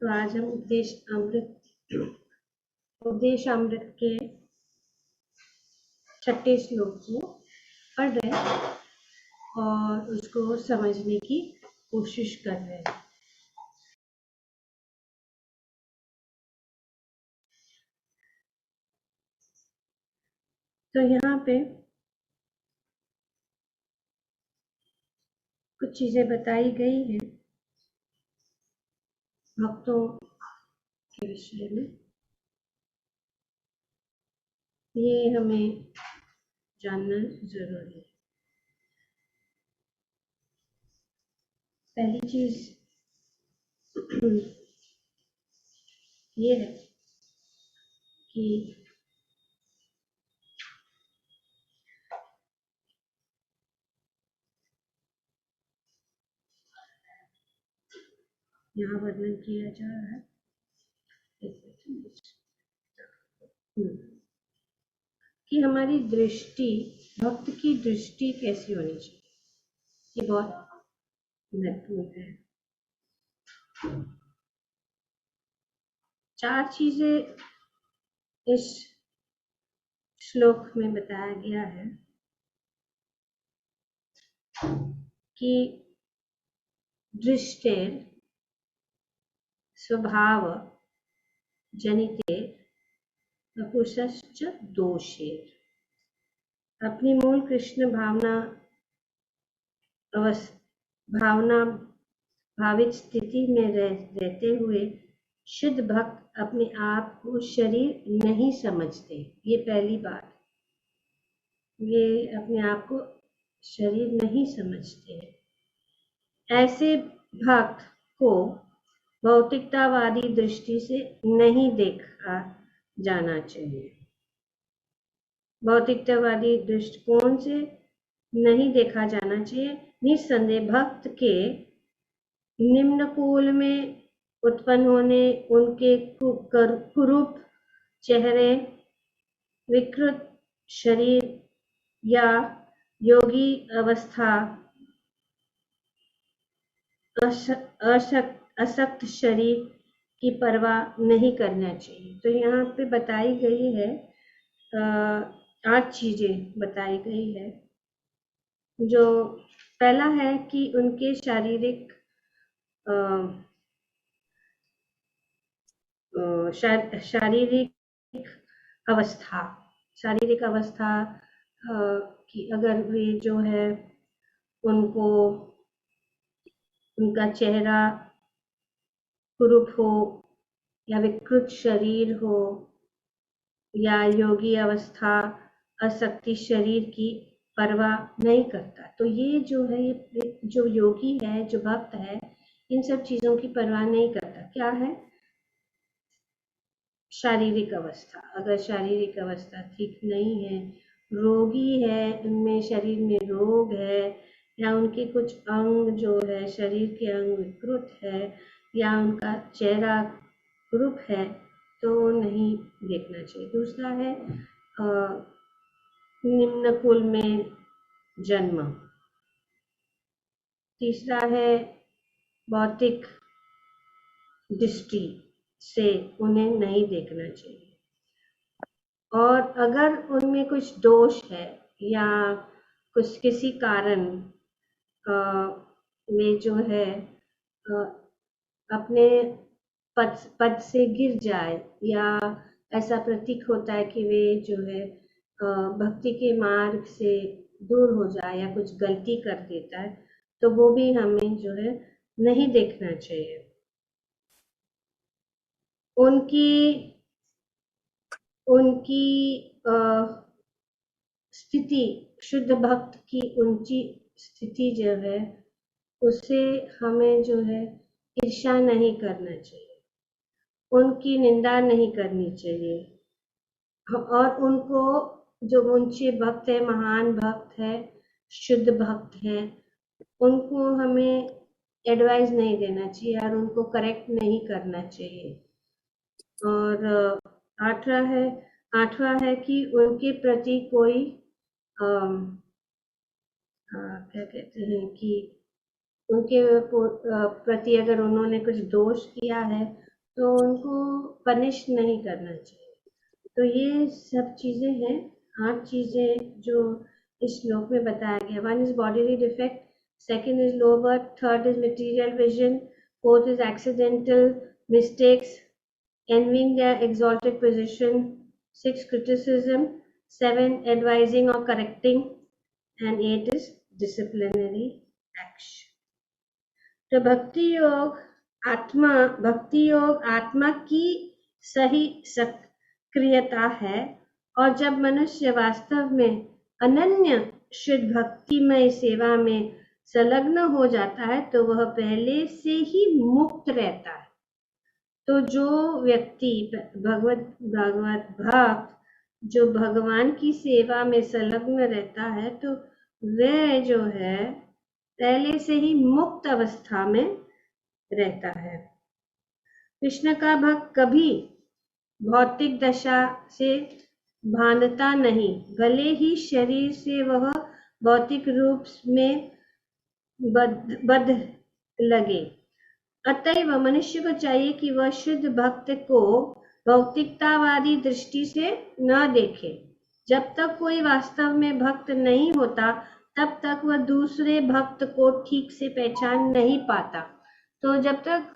तो आज हम उपदेश अमृत के 6ठे श्लोक को पढ़ रहे हैं और उसको समझने की कोशिश कर रहे हैं। तो यहाँ पे कुछ चीजें बताई गई हैं भक्तों के विषय में। ये हमें जानना जरूरी है। पहली चीज ये है कि यहाँ वर्णन किया जा रहा है कि हमारी दृष्टि, भक्त की दृष्टि कैसी होनी चाहिए, ये बहुत महत्वपूर्ण है। 4 चीजें इस श्लोक में बताया गया है कि दृष्टेर स्वभाव जनिते वपुषश्च दोषेर। अपनी मूल कृष्ण भावना भावित स्थिति में रहते हुए शुद्ध भक्त अपने आप को शरीर नहीं समझते। ये पहली बात, ये अपने आप को शरीर नहीं समझते। ऐसे भक्त को भौतिकतावादी दृष्टि से नहीं देखा जाना चाहिए। भौतिकतावादी दृष्टिकोण से नहीं देखा जाना चाहिए। निस्संदेह भक्त के निम्न कुल में उत्पन्न होने, उनके कुरूप चेहरे, विकृत शरीर या योगी अवस्था, असक्त शरीर की परवाह नहीं करना चाहिए। तो यहाँ पे बताई गई है 8 चीजें बताई गई है। जो पहला है कि उनके शारीरिक शारीरिक अवस्था कि अगर वे जो है उनको उनका चेहरा कुरूप हो या विकृत शरीर हो या योगी अवस्था असक्ति शरीर की परवाह नहीं करता। तो ये जो है, ये जो योगी है, जो भक्त है, इन सब चीजों की परवाह नहीं करता। क्या है? शारीरिक अवस्था। अगर शारीरिक अवस्था ठीक नहीं है, रोगी है, उनमें शरीर में रोग है या उनके कुछ अंग जो है, शरीर के अंग विकृत है या उनका चेहरा कुरूप है, तो नहीं देखना चाहिए। दूसरा है निम्न कुल में जन्म। तीसरा है भौतिक दृष्टि से उन्हें नहीं देखना चाहिए। और अगर उनमें कुछ दोष है या कुछ किसी कारण वे जो है अपने पद से गिर जाए या ऐसा प्रतीक होता है कि वे जो है भक्ति के मार्ग से दूर हो जाए या कुछ गलती कर देता है, तो वो भी हमें जो है नहीं देखना चाहिए। उनकी स्थिति, शुद्ध भक्त की ऊंची स्थिति जो है, उसे हमें जो है ईर्ष्या नहीं करना चाहिए, उनकी निंदा नहीं करनी चाहिए। और उनको, जो ऊंचे भक्त है, महान भक्त है, शुद्ध भक्त है, उनको हमें एडवाइस नहीं देना चाहिए और उनको करेक्ट नहीं करना चाहिए। और आठवां है कि उनके प्रति कोई क्या कहते हैं कि उनके प्रति अगर उन्होंने कुछ दोष किया है, तो उनको पनिश नहीं करना चाहिए। तो ये सब चीज़ें हैं, 8 चीज़ें जो इस श्लोक में बताया गया। 1 is bodily defect, second is low birth, third is material vision, fourth is accidental mistakes, envying their exalted position, 6 criticism, 7 advising or correcting, and 8 is disciplinary action. तो भक्ति योग आत्मा की सही सक्रियता है, और जब मनुष्य वास्तव में अनन्य शुद्ध भक्तिमय सेवा में संलग्न हो जाता है तो वह पहले से ही मुक्त रहता है। तो जो व्यक्ति भगवत भक्त जो भगवान की सेवा में संलग्न रहता है तो वह जो है पहले से ही मुक्त अवस्था में रहता है। कृष्ण का भक्त कभी भौतिक दशा से भानता नहीं, भले ही शरीर से वह भौतिक रूप में बद्ध लगे। अतएव मनुष्य को चाहिए कि वह शुद्ध भक्त को भौतिकतावादी दृष्टि से न देखे। जब तक कोई वास्तव में भक्त नहीं होता तब तक वह दूसरे भक्त को ठीक से पहचान नहीं पाता। तो जब तक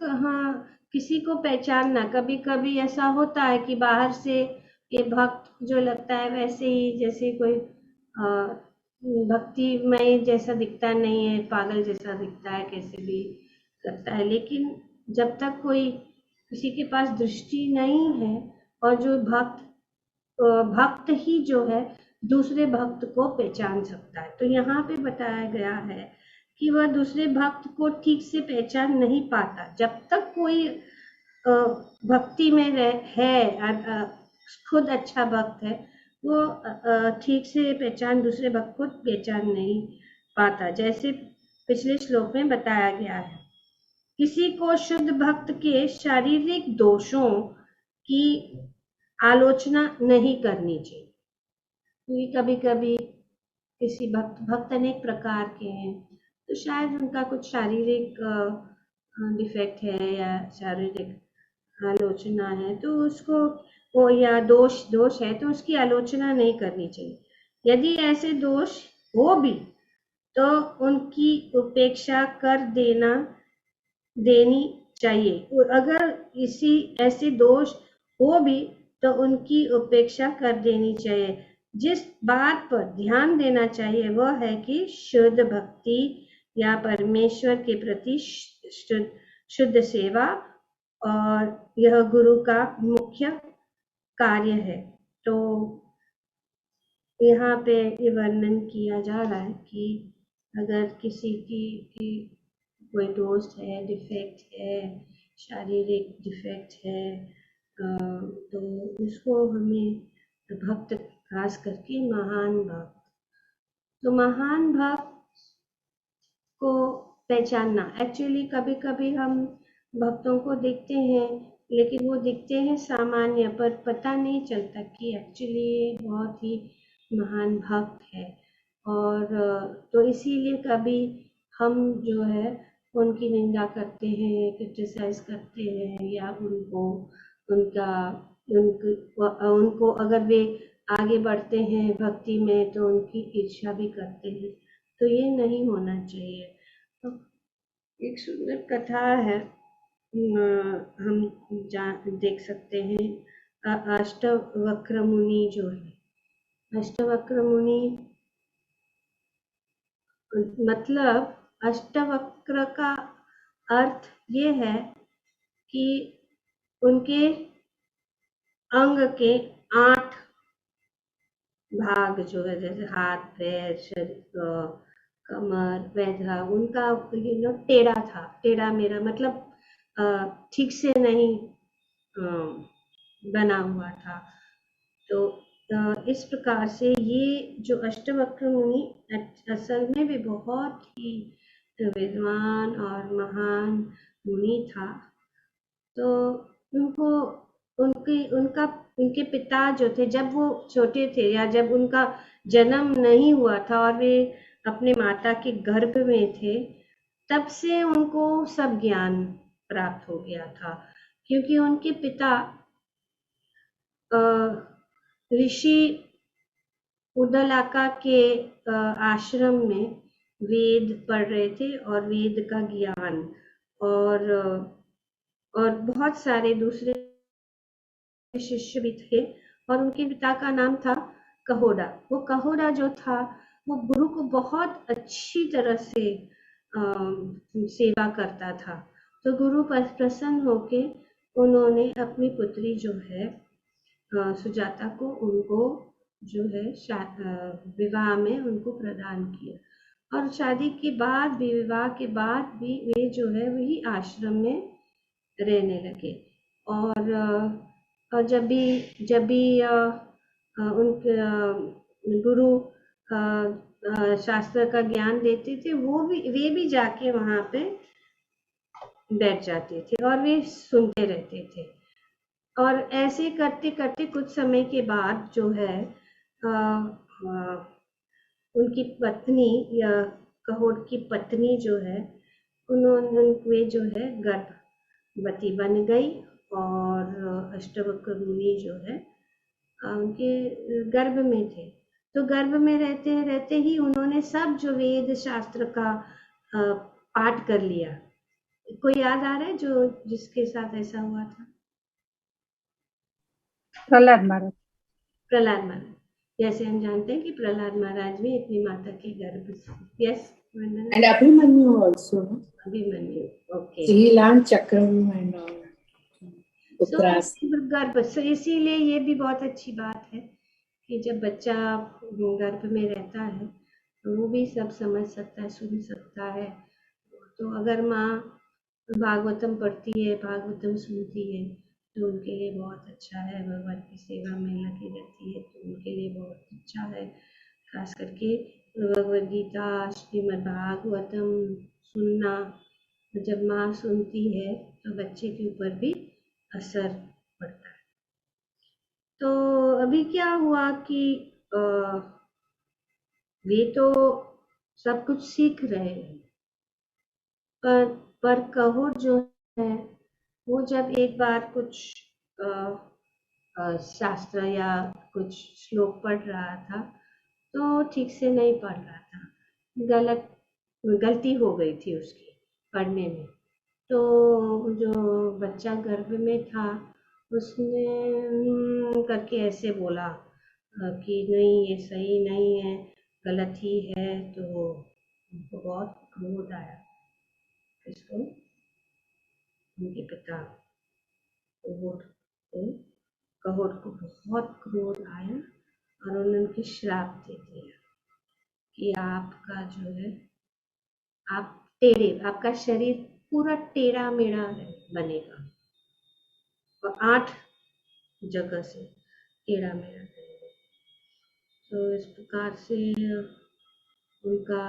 किसी को पहचानना, कभी कभी ऐसा होता है कि बाहर से ये भक्त जो लगता है वैसे ही जैसे कोई भक्तिमय जैसा दिखता नहीं है, पागल जैसा दिखता है, कैसे भी करता है। लेकिन जब तक कोई किसी के पास दृष्टि नहीं है और जो भक्त ही जो है दूसरे भक्त को पहचान सकता है। तो यहाँ पे बताया गया है कि वह दूसरे भक्त को ठीक से पहचान नहीं पाता। जब तक कोई भक्ति में है, खुद अच्छा भक्त है, वो ठीक से पहचान दूसरे भक्त को पहचान नहीं पाता, जैसे पिछले श्लोक में बताया गया है। किसी को शुद्ध भक्त के शारीरिक दोषों की आलोचना नहीं करनी चाहिए, क्योंकि कभी कभी किसी भक्त अनेक प्रकार के हैं, तो शायद उनका कुछ शारीरिक डिफेक्ट है या शारीरिक आलोचना है, तो उसको या दोष है तो उसकी आलोचना नहीं करनी चाहिए। यदि ऐसे दोष हो भी तो उनकी उपेक्षा कर देनी चाहिए। अगर ऐसे दोष हो भी तो उनकी उपेक्षा कर देनी चाहिए। जिस बात पर ध्यान देना चाहिए वह है कि शुद्ध भक्ति या परमेश्वर के प्रति शुद्ध सेवा, और यह गुरु का मुख्य कार्य है। तो यहाँ पे ये वर्णन किया जा रहा है कि अगर किसी की कोई दोस्त है, डिफेक्ट है, शारीरिक डिफेक्ट है, तो उसको हमें भक्त, खास करके महान भक्त, तो महान भक्त को पहचानना। एक्चुअली कभी कभी हम भक्तों को देखते हैं लेकिन वो दिखते हैं सामान्य, पर पता नहीं चलता कि एक्चुअली बहुत ही महान भक्त है। और तो इसीलिए कभी हम जो है उनकी निंदा करते हैं, क्रिटिसाइज करते हैं, या उनको अगर वे आगे बढ़ते हैं भक्ति में तो उनकी ईर्ष्या भी करते हैं। तो ये नहीं होना चाहिए। तो एक सुंदर कथा है, हम देख सकते हैं। अष्टवक्र मुनि जो है, अष्टवक्र मुनि मतलब अष्टवक्र का अर्थ ये है कि उनके अंग के 8 भाग जो है, जैसे हाथ, पैर, शरीर, कमर, पैजा, उनका टेढ़ा था। टेढ़ा मेरा मतलब ठीक से नहीं बना हुआ था। तो इस प्रकार से ये जो अष्टवक्र मुनि असल में भी बहुत ही विद्वान और महान मुनि था। तो उनके पिता जो थे, जब वो छोटे थे या जब उनका जन्म नहीं हुआ था और वे अपने माता के गर्भ में थे, तब से उनको सब ज्ञान प्राप्त हो गया था। क्योंकि उनके पिता ऋषि उद्दालका के आश्रम में वेद पढ़ रहे थे और वेद का ज्ञान और बहुत सारे दूसरे शिष्य भी थे और उनके पिता का नाम था कहोड़ा। वो कहोड़ा जो था वो गुरु को बहुत अच्छी तरह से सेवा करता था। तो गुरु प्रसन्न होके उन्होंने अपनी पुत्री जो है सुजाता को उनको जो है विवाह में उनको प्रदान किया और शादी के बाद भी विवाह के बाद भी वे जो है वही आश्रम में रहने लगे और जब भी उनके गुरु शास्त्र का ज्ञान देते थे वे भी जाके वहां पे बैठ जाते थे और वे सुनते रहते थे और ऐसे करते करते कुछ समय के बाद जो है उनकी पत्नी या कहोड़ की पत्नी जो है उन्होंने वे जो है गर्भवती बन गई और अष्टवक्र मुनि जो है उनके गर्भ में थे। तो गर्भ में रहते रहते ही उन्होंने सब जो वेद शास्त्र का पाठ कर लिया। कोई याद आ रहा है जो जिसके साथ ऐसा हुआ था? प्रहलाद महाराज। प्रहलाद महाराज, जैसे हम जानते हैं कि प्रहलाद महाराज भी अपनी माता के गर्भ से। Yes, and Abhimanyu also. Abhimanyu, okay. So he learned Chakram and Utras. गर्भ से, इसीलिए ये भी बहुत अच्छी बात है कि जब बच्चा गर्भ में रहता है तो वो भी सब समझ सकता है, सुन सकता है। तो अगर माँ भागवतम पढ़ती है, भागवतम सुनती है तो उनके लिए बहुत अच्छा है, भगवान की सेवा में लगी रहती है तो उनके लिए बहुत अच्छा है। खास करके भगवद गीता, श्रीमद् भागवतम सुनना, जब माँ सुनती है तो बच्चे के ऊपर भी असर पड़ता है। तो अभी क्या हुआ कि वे तो सब कुछ सीख रहे हैं पर कहोड़ जो है वो जब एक बार कुछ शास्त्र या कुछ श्लोक पढ़ रहा था तो ठीक से नहीं पढ़ रहा था, गलती हो गई थी उसकी पढ़ने में। तो जो बच्चा गर्भ में था उसने करके ऐसे बोला कि नहीं ये सही नहीं है, गलत ही है। तो उनको बहुत क्रोध आया, इसको उनके पिता कहोड़ को बहुत क्रोध आया और उन्होंने उनकी श्राप दे दिया कि आपका जो है आपका शरीर पूरा टेढ़ा मेढ़ा बनेगा और 8 जगह से टेढ़ा मेढ़ा बनेगा। तो इस प्रकार से उनका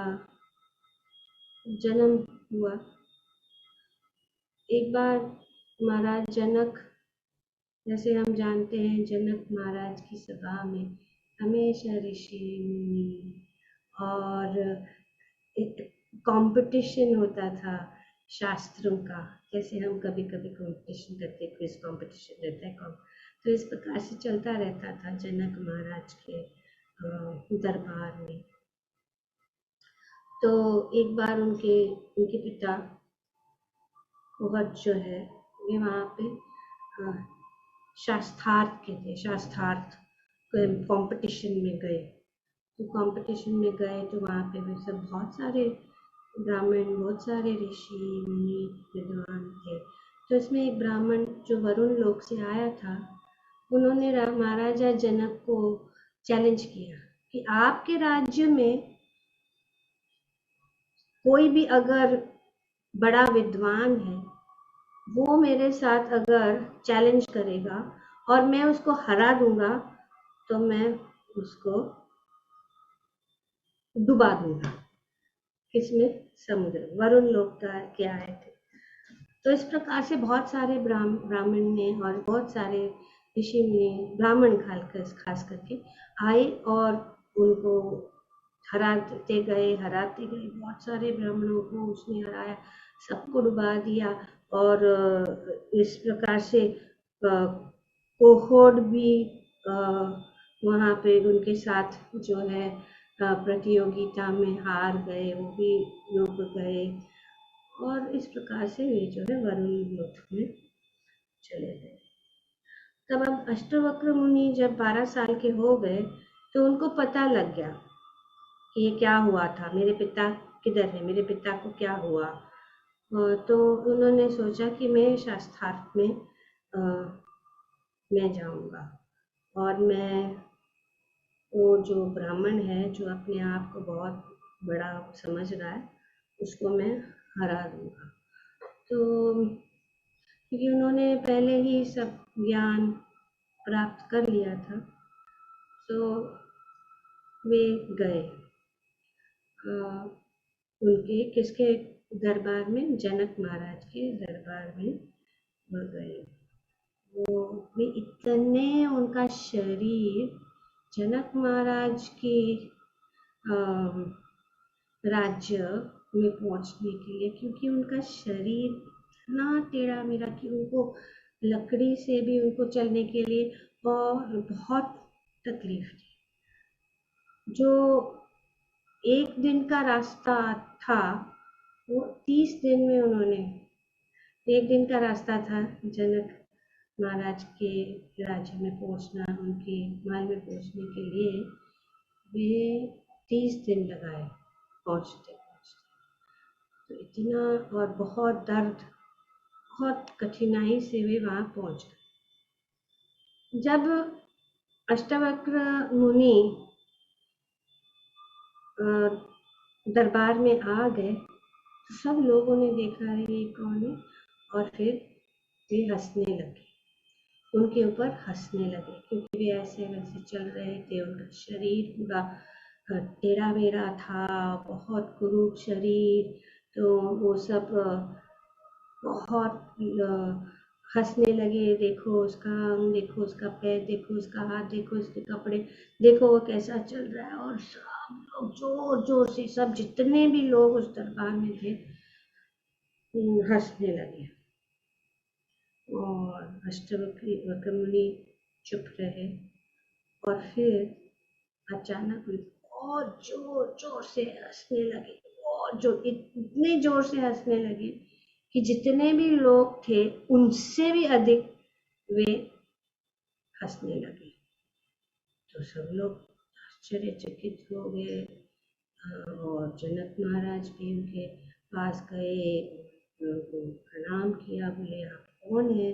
जन्म हुआ। एक बार महाराज जनक, जैसे हम जानते हैं जनक महाराज की सभा में हमेशा ऋषि मुनि और एक कंपटीशन होता था शास्त्रों का, जैसे हम कभी कभी कंपटीशन करते, क्विज कंपटीशन रहता है तो इस प्रकार से चलता रहता था जनक महाराज के दरबार में। तो एक बार उनके पिता जो है वे वहाँ पे शास्त्रार्थ के थे, शास्त्रार्थ कंपटीशन में गए। तो कंपटीशन में गए तो वहाँ पे भी सब बहुत सारे ब्राह्मण, बहुत सारे ऋषि मुनि विद्वान थे। तो इसमें एक ब्राह्मण जो वरुण लोक से आया था, उन्होंने महाराजा जनक को चैलेंज किया कि आपके राज्य में कोई भी अगर बड़ा विद्वान है वो मेरे साथ अगर चैलेंज करेगा और मैं उसको हरा दूंगा तो मैं उसको डुबा दूंगा। किसमें? समुद्र। वरुण लोक के आए थे। तो इस प्रकार से बहुत सारे ब्राह्मण ने और बहुत सारे ऋषि मुनि, ब्राह्मण खास करके आए और उनको हराते गए। बहुत सारे ब्राह्मणों को उसने हराया, सबको डुबा दिया और इस प्रकार से कोहोड भी वहाँ पे उनके साथ जो है प्रतियोगिता में हार गए, वो भी लोग गए और इस प्रकार से वे जो है वरुण लोक में चले गए। तब अब अष्टवक्र मुनि जब 12 साल के हो गए तो उनको पता लग गया कि ये क्या हुआ था, मेरे पिता किधर है, मेरे पिता को क्या हुआ। तो उन्होंने सोचा कि मैं शास्त्रार्थ में मैं जाऊंगा और मैं वो जो ब्राह्मण है जो अपने आप को बहुत बड़ा समझ रहा है उसको मैं हरा दूंगा। तो क्योंकि उन्होंने पहले ही सब ज्ञान प्राप्त कर लिया था तो वे गए उनके किसके दरबार में, जनक महाराज के दरबार में वो गए। वो वे इतने उनका शरीर जनक महाराज के राज्य में पहुंचने के लिए, क्योंकि उनका शरीर इतना टेढ़ा मेढ़ा कि उनको लकड़ी से भी उनको चलने के लिए और बहुत तकलीफ थी। जो एक दिन का रास्ता था वो 30 दिन में उन्होंने, एक दिन का रास्ता था जनक महाराज के राज्य में पहुंचना, उनके महल में पहुंचने के लिए वे 30 दिन लगाए पहुंचते पहुंचते। तो इतना और बहुत दर्द, बहुत कठिनाई से वे वहां पहुंच गए। जब अष्टवक्र मुनि दरबार में आ गए तो सब लोगों ने देखा ये कौन है, और फिर वे हंसने लगे, उनके ऊपर हंसने लगे क्योंकि वे ऐसे वैसे चल रहे थे। उनका शरीर पूरा टेढ़ा मेढ़ा था, बहुत कुरूप शरीर। तो वो सब बहुत हंसने लगे, देखो उसका अंग, देखो उसका पैर, देखो उसका हाथ, देखो उसके कपड़े, देखो वो कैसा चल रहा है। और सब लोग जोर जोर से, सब जितने भी लोग उस दरबार में थे हंसने लगे और अष्टवक्र मुनि चुप रहे। और फिर अचानक बहुत जोर जोर से हंसने लगे, बहुत जोर, इतने जोर से हंसने लगे कि जितने भी लोग थे उनसे भी अधिक वे हंसने लगे। तो सब लोग आश्चर्यचकित हो गए और जनक महाराज भी उनके पास गए, उनको प्रणाम किया, बोले आप कौन है,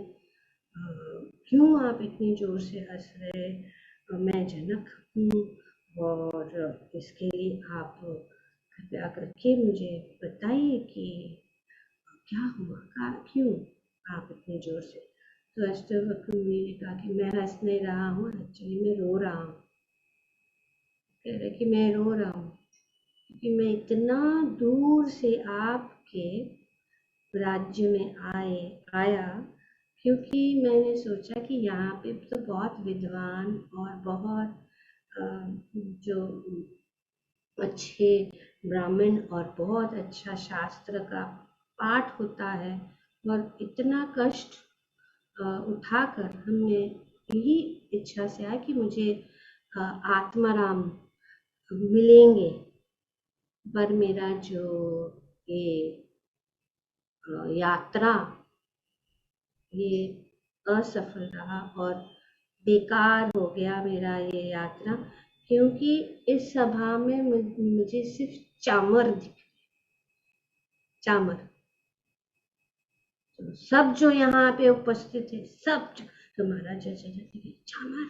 क्यों आप इतनी जोर से हंस रहे, मैं जनक हूँ और इसके लिए आप कृपया करके मुझे बताइए कि क्या हुआ, क्यों आप इतने जोर से। तो अष्टवक्र मुनि ने कहा कि मैं हंस नहीं रहा हूँ, एक्चुअली मैं रो रहा हूँ। कह रहे कि मैं रो रहा हूँ क्योंकि मैं इतना दूर से आपके राज्य में आया क्योंकि मैंने सोचा कि यहाँ पे तो बहुत विद्वान और बहुत जो अच्छे ब्राह्मण और बहुत अच्छा शास्त्र का पाठ होता है, और इतना कष्ट उठाकर हमने यही इच्छा से आया कि मुझे आत्माराम मिलेंगे, पर मेरा जो ये यात्रा ये असफल रहा और बेकार हो गया मेरा ये यात्रा, क्योंकि इस सभा में मुझे सिर्फ चामर दिख, चामर। तो सब जो यहाँ पे उपस्थित है सब, तो महाराज जैसे चामर,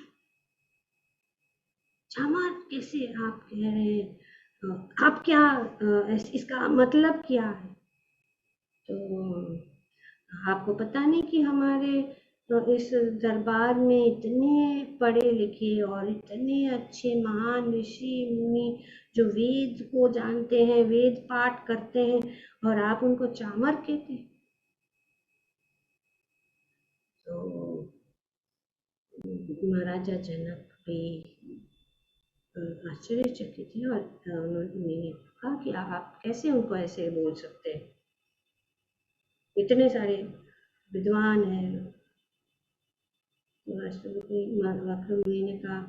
चामर कैसे आप कह रहे हैं, तो आप क्या इसका मतलब क्या है। तो आपको पता नहीं कि हमारे इस दरबार में इतने पढ़े लिखे और इतने अच्छे महान ऋषि मुनि जो वेद को जानते हैं, वेद पाठ करते हैं, और आप उनको चामर कहते हैं। तो महाराजा जनक भी आश्चर्यचकित थे और उन्होंने कहा कि आप कैसे उनको ऐसे बोल सकते हैं, इतने सारे विद्वान है। तो राष्ट्रपति वक्र मुनि ने कहा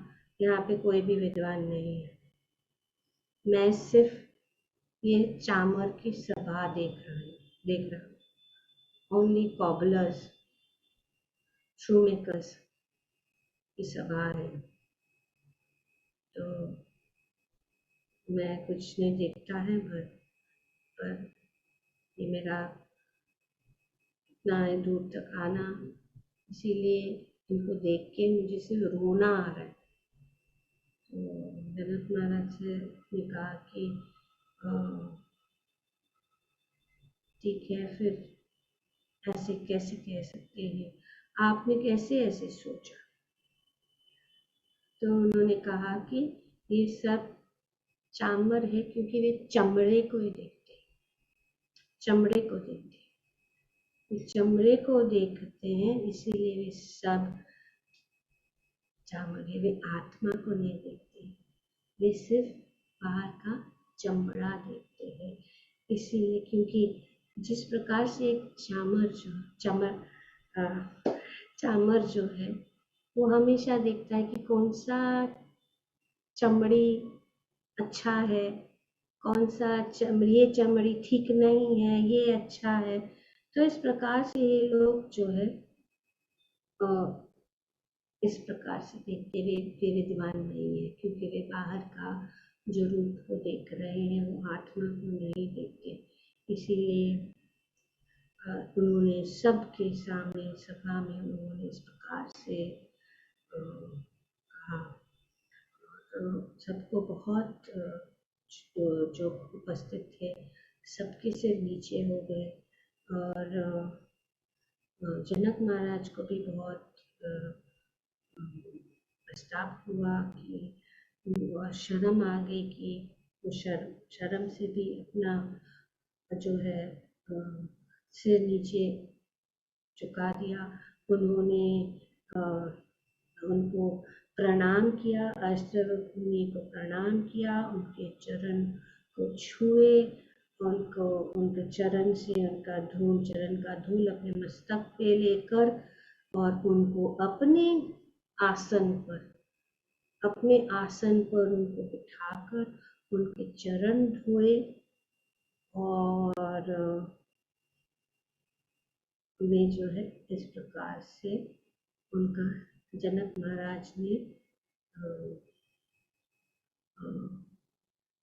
यहाँ पे कोई भी विद्वान नहीं है, मैं सिर्फ ये चामर की सभा देख रहा हूँ। ओनली कॉबलर्स, शू मेकर्स की सभा है। तो मैं कुछ नहीं देखता है, पर ये मेरा इतना दूर तक आना, इसीलिए इनको देख के मुझे सिर्फ रोना आ रहा है। तो जनक महाराज ने कहा कि ठीक है, फिर ऐसे कैसे कह सकते हैं, आपने कैसे ऐसे सोचा? तो उन्होंने कहा कि ये सब चामर है, क्योंकि वे चमड़े को ही देखते हैं, चमड़े को देखते हैं, वे चमड़े को देखते हैं, इसीलिए वे सब चामर है। वे आत्मा को नहीं देखते, वे सिर्फ बाहर का चमड़ा देखते हैं। इसीलिए, क्योंकि जिस प्रकार से एक चामर जो है वो हमेशा देखता है कि कौन सा चमड़ी अच्छा है, कौन सा ये चमड़ी ठीक नहीं है, ये अच्छा है। तो इस प्रकार से ये लोग जो है इस प्रकार से देखते हुए वे विद्वान नहीं है, क्योंकि वे बाहर का जो रूप को देख रहे हैं, वो आत्मा को नहीं देखते। इसीलिए उन्होंने सबके सामने सभा में उन्होंने इस प्रकार से कहा। सबको बहुत जो उपस्थित थे सबके सिर नीचे हो गए, और जनक महाराज को भी बहुत पछतावा हुआ कि शर्म आ गई कि वो शर्म से भी अपना जो है सिर नीचे झुका दिया। उन्होंने उनको प्रणाम किया, अष्टवक्र मुनि को प्रणाम किया, उनके चरण को छुए, उनको उनके चरण का धूल अपने मस्तक पे लेकर और उनको अपने आसन पर उनको बिठाकर उनके चरण धोए, और वे जो है इस प्रकार से उनका जनक महाराज ने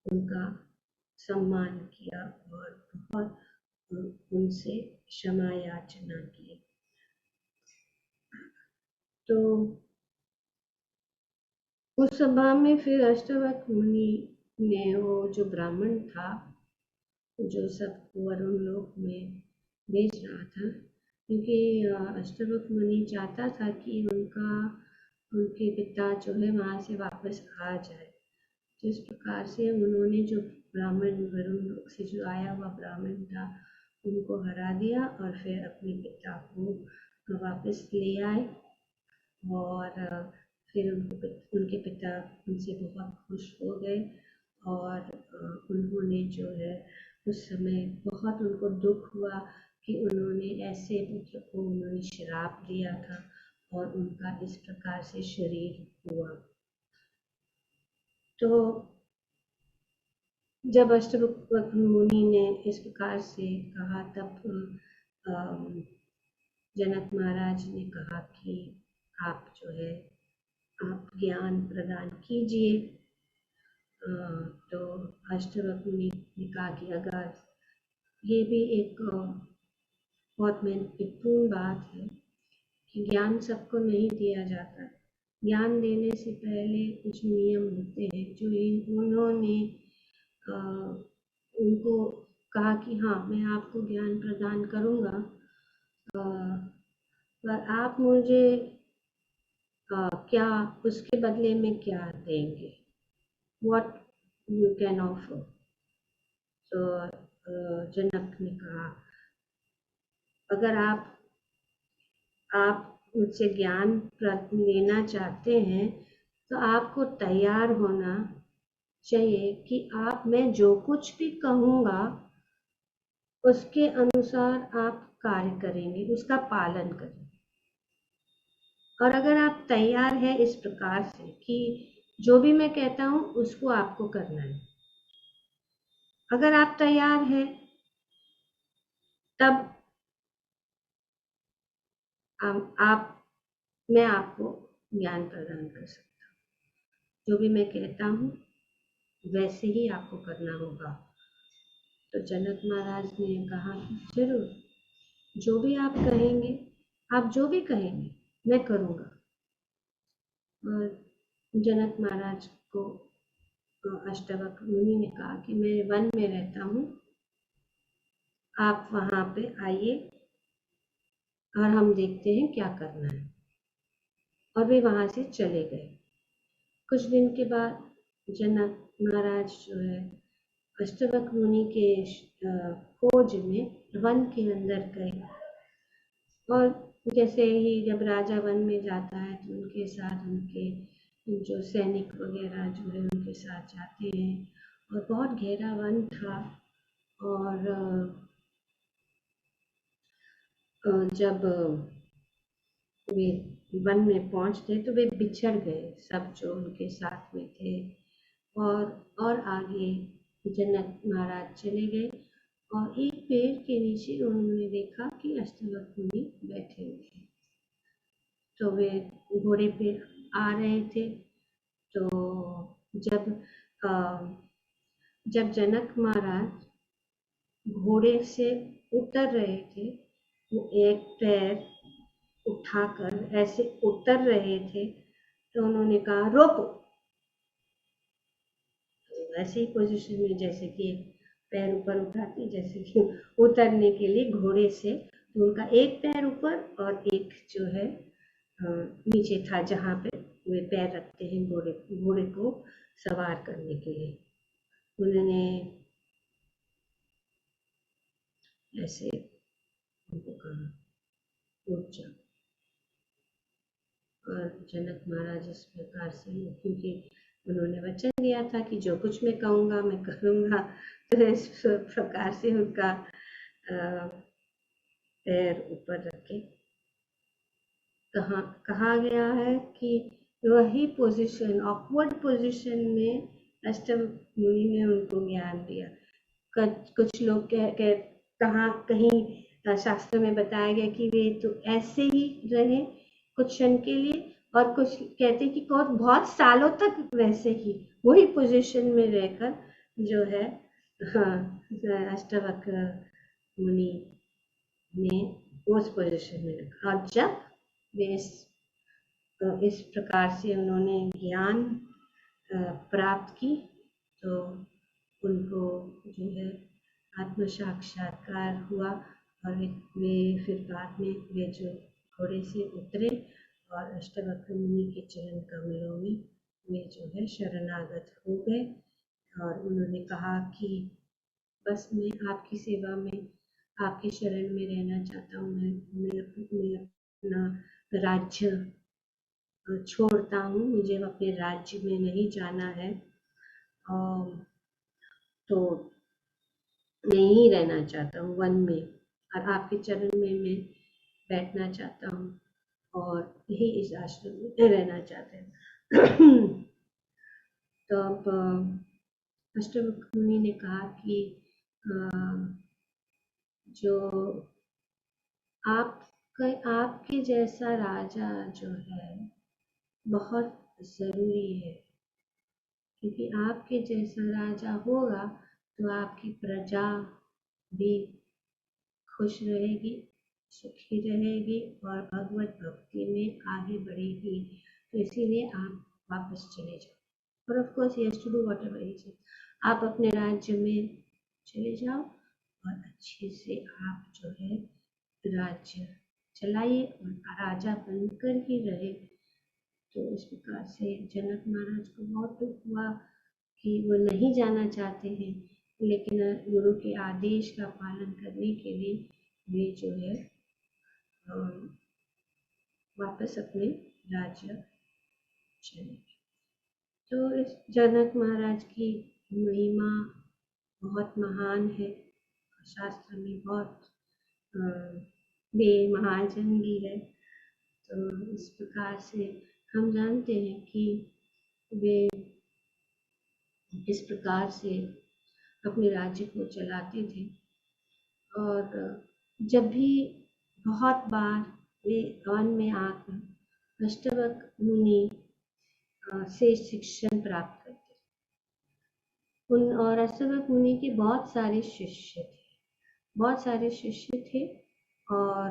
उनका सम्मान किया और बहुत उनसे क्षमा याचना की। तो उस सभा में फिर अष्टवक्र मुनि ने, वो जो ब्राह्मण था जो सबको वरुण लोक में भेज रहा था, क्योंकि अष्टवक्र मुनि चाहता था कि उनके पिता जो है वहाँ से वापस आ जाए। तो इस प्रकार से उन्होंने जो ब्राह्मण वरुण लोक से जो आया हुआ ब्राह्मण था उनको हरा दिया, और फिर अपने पिता को वापस ले आए, और फिर उनके पिता उनसे बहुत खुश हो गए, और उन्होंने जो है उस समय बहुत उनको दुख हुआ कि उन्होंने ऐसे पुत्र को उन्होंने श्राप दिया था और उनका इस प्रकार से शरीर हुआ। तो जब अष्टवक्र मुनि ने इस प्रकार से कहा, तब जनक महाराज ने कहा कि आप जो है आप ज्ञान प्रदान कीजिए। तो अष्टवक्र मुनि ने कहा कि अगर ये भी एक बहुत महत्वपूर्ण बात है कि ज्ञान सबको नहीं दिया जाता। ज्ञान देने से पहले कुछ नियम होते हैं जो उन्होंने उनको कहा कि हाँ, मैं आपको ज्ञान प्रदान करूँगा, पर आप मुझे क्या उसके बदले में क्या देंगे, what you can offer। तो जनक ने कहा, अगर आप मुझसे ज्ञान लेना चाहते हैं तो आपको तैयार होना चाहिए कि मैं जो कुछ भी कहूँगा उसके अनुसार आप कार्य करेंगे, उसका पालन करेंगे। और अगर आप तैयार हैं इस प्रकार से कि जो भी मैं कहता हूँ उसको आपको करना है, अगर आप तैयार हैं तब मैं आपको ज्ञान प्रदान कर सकता हूँ। जो भी मैं कहता हूँ वैसे ही आपको करना होगा। तो जनक महाराज ने कहा कि जरूर, जो भी आप कहेंगे, आप जो भी कहेंगे मैं करूँगा। और जनक महाराज को अष्टावक्र मुनि ने कहा कि मैं वन में रहता हूँ, आप वहाँ पे आइए और हम देखते हैं क्या करना है। और वे वहाँ से चले गए। कुछ दिन के बाद जनक महाराज जो है अष्टावक्र मुनि के खोज में वन के अंदर गए। और जैसे ही जब राजा वन में जाता है तो उनके साथ उनके जो सैनिक वगैरह जो है उनके साथ जाते हैं। और बहुत गहरा वन था। और जब वे वन में पहुंचते तो वे बिछड़ गए, सब जो उनके साथ में थे। और आगे जनक महाराज चले गए और एक पेड़ के नीचे उन्होंने देखा कि अष्टावक्र मुनि बैठे हुए हैं। तो वे घोड़े पे आ रहे थे। तो जब जनक महाराज घोड़े से उतर रहे थे, वो एक पैर उठाकर ऐसे उतर रहे थे तो उन्होंने कहा रोको। ऐसे ही पोजीशन में जैसे कि पैर ऊपर उठाते, जैसे कि उतरने के लिए घोड़े से, तो उनका एक पैर ऊपर और एक जो है नीचे था, जहाँ पे वे पैर रखते हैं घोड़े को सवार करने के लिए। उन्होंने ऐसे उनको कहा उठ जाओ। और जनक महाराज इस प्रकार से, क्योंकि उन्होंने वचन दिया था कि जो कुछ मैं कहूँगा मैं करूँगा, तो इस प्रकार से उनका पैर ऊपर रखे। कहा गया है कि वही पोजीशन, ऑकवर्ड पोजीशन में अष्टावक्र मुनि ने उनको ज्ञान दिया। कुछ लोग कहीं शास्त्र में बताया गया कि वे तो ऐसे ही रहे कुछ क्षण के लिए, और कुछ कहते कि बहुत सालों तक वैसे ही वही पोजीशन में रहकर जो है अष्टावक्र मुनि ने उस पोजीशन में रखा। और जब वे इस प्रकार से उन्होंने ज्ञान प्राप्त की तो उनको जो है आत्म साक्षात्कार हुआ। और वे फिर बाद में वे जो घोड़े से उतरे और अष्टावक्र मुनि के चरण कमलों में वे जो है शरणागत हो गए। और उन्होंने कहा कि बस मैं आपकी सेवा में, आपके शरण में रहना चाहता हूँ। मैं अपना राज्य छोड़ता हूँ, मुझे अपने राज्य में नहीं जाना है। तो मैं यहीं रहना चाहता हूँ वन में, और आपके चरण में मैं बैठना चाहता हूँ और यही इस आश्रम में रहना चाहते हैं। तो अब अष्टावक्र मुनि ने कहा कि जो आपके जैसा राजा जो है बहुत जरूरी है, क्योंकि आपके जैसा राजा होगा तो आपकी प्रजा भी खुश रहेगी, सुखी रहेगी और भगवत भक्ति में आगे बढ़ेगी। तो इसीलिए आप वापस चले जाओ। और of course he has to do whatever he said. आप अपने राज्य में चले जाओ और अच्छे से आप जो है राज्य चलाइए और राजा बनकर ही रहे। तो इस प्रकार से जनक महाराज को बहुत दुख हुआ कि वो नहीं जाना चाहते हैं, लेकिन गुरु के आदेश का पालन करने के लिए वे जो है वापस अपने राज्य चले। तो इस जनक महाराज की महिमा बहुत महान है, शास्त्र में बहुत वे महाजनगी है। तो इस प्रकार से हम जानते हैं कि वे इस प्रकार से अपने राज्य को चलाते थे। और जब भी बहुत बार वे वन में आकर अष्टवक्र मुनि से शिक्षण प्राप्त करते उन और अष्टवक्र मुनि के बहुत सारे शिष्य थे और